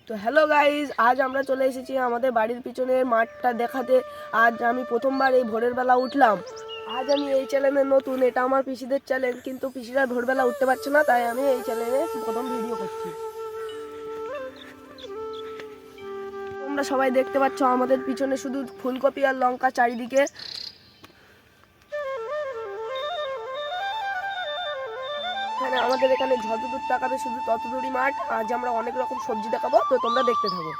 তো hello guys, আজ আমরা চলে এসেছি আমাদের বাড়ির পিছনের মাঠটা দেখাতে। আজ আমি প্রথমবার এই ভোরের বেলা উঠলাম। আজ আমি এই চ্যানেলে নতুন, এটা আমার পিসিদের চ্যানেল, কিন্তু পিসিরা ভোরবেলা উঠতে পারছে না, তাই আমি এই চ্যানেলে প্রথম ভিডিও করছি। তোমরা সবাই দেখতে পাচ্ছ আমাদের পিছনে শুধু ফুলকপি আর লঙ্কা চারিদিকে। আমাদের এখানে যতদূর তাকাবে শুধু ততদূরই মাঠ। আজ আমরা অনেক রকম সবজি দেখাবো, তো তোমরা দেখতে থাকো।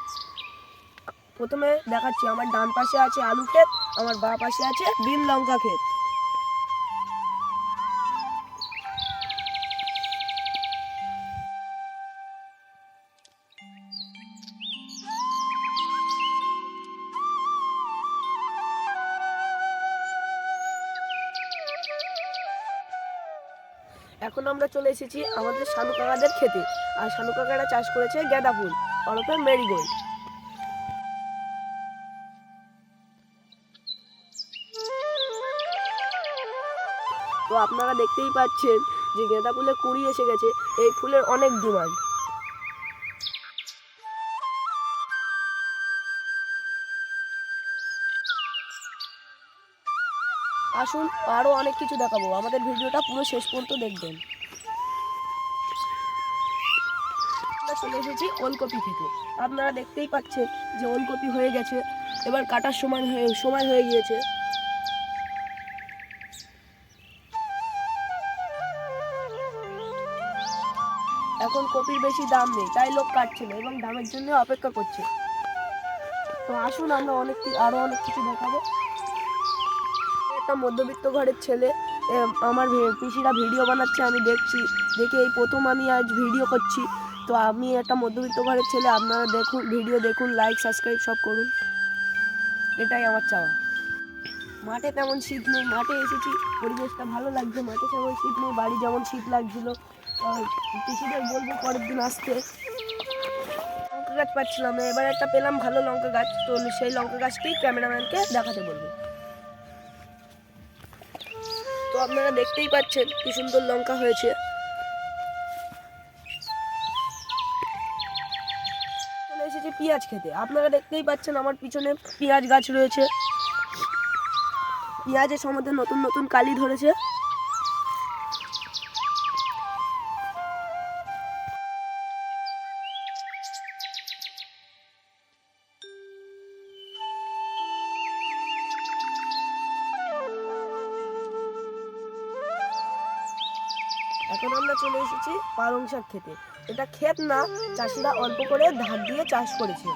প্রথমে দেখাচ্ছি, আমার ডান পাশে আছে আলু ক্ষেত, আমার বাঁ পাশে আছে বিন লঙ্কা ক্ষেত। এখন আমরা চলে এসেছি আমাদের শানু কাকাদের খেতে। আর শানু কাকারা চাষ করেছে গাঁদা ফুল ওরফে মেরিগোল্ড। তো আপনারা দেখতেই পাচ্ছেন যে গাঁদা ফুলের কুড়ি এসে গেছে। এই ফুলের অনেক ডিমান্ড। আসুন আরো অনেক কিছু দেখাবো, আমাদের ভিডিওটা পুরো শেষ পর্যন্ত দেখবেন। চলে এসেছি ওলকপি খেতে। আপনারা দেখতেই পাচ্ছেন যে ওলকপি হয়ে গেছে, এবার কাটার সময় হয়ে গিয়েছে। এখন কপির বেশি দাম নেই, তাই লোক কাটছে না এবং দামের জন্য অপেক্ষা করছে। তো আসুন আমরা আরো অনেক কিছু দেখাবো। একটা মধ্যবিত্ত ঘরের ছেলে, আমার পিসিরা ভিডিও বানাচ্ছে, আমি দেখছি, দেখে এই প্রথম আমি আজ ভিডিও করছি। তো আমি একটা মধ্যবিত্ত ঘরের ছেলে, আপনারা দেখুন, ভিডিও দেখুন, লাইক সাবস্ক্রাইব সব করুন, এটাই আমার চাওয়া। মাঠে তেমন শীত নেই, মাঠে এসেছি, পরিবেশটা ভালো লাগছে। মাঠে তেমন শীত নেই, বাড়ি যেমন শীত লাগছিল। পিসিদের বলবো পরের দিন আসতে। লঙ্কা গাছ পাচ্ছিলাম না, এবার একটা পেলাম ভালো লঙ্কা গাছ, তো সেই লঙ্কা গাছটি ক্যামেরাম্যানকে দেখাতে বলবো। তো আপনারা দেখতেই পাচ্ছেন কি সুন্দর লঙ্কা হয়েছে। চলে এসেছে পেঁয়াজ খেতে। আপনারা দেখতেই পাচ্ছেন আমার পিছনে পেঁয়াজ গাছ রয়েছে। পেঁয়াজের সম্বন্ধে নতুন নতুন কালি ধরেছে। এখন আমরা চলে এসেছি পালং শাক খেতে। এটা ক্ষেত না, চাষিরা অল্প করে ধার দিয়ে চাষ করেছে।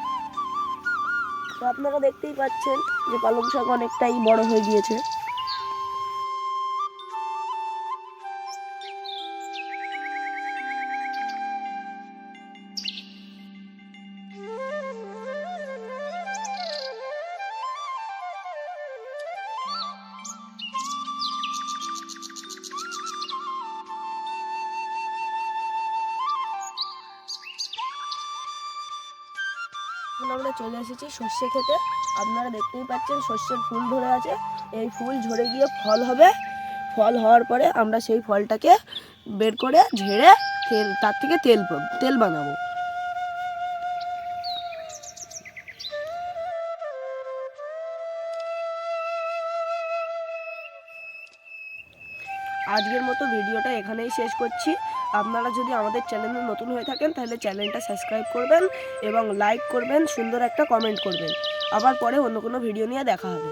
তো আপনারা দেখতেই পাচ্ছেন যে পালং শাক অনেকটাই বড় হয়ে গিয়েছে। এখন আমরা চলে এসেছি সর্ষে খেতে। আপনারা দেখতেই পাচ্ছেন সর্ষের ফুল ধরে আছে। এই ফুল ঝরে গিয়ে ফল হবে। ফল হওয়ার পরে আমরা সেই ফলটাকে বের করে ঝেড়ে তার থেকে তেল বানাবো। আজকের মতো ভিডিওটা এখানেই শেষ করছি। আপনারা যদি আমাদের চ্যানেলে নতুন হয়ে থাকেন তাহলে চ্যানেলটা সাবস্ক্রাইব করবেন এবং লাইক করবেন, সুন্দর একটা কমেন্ট করবেন। আবার পরে অন্য কোনো ভিডিও নিয়ে দেখা হবে।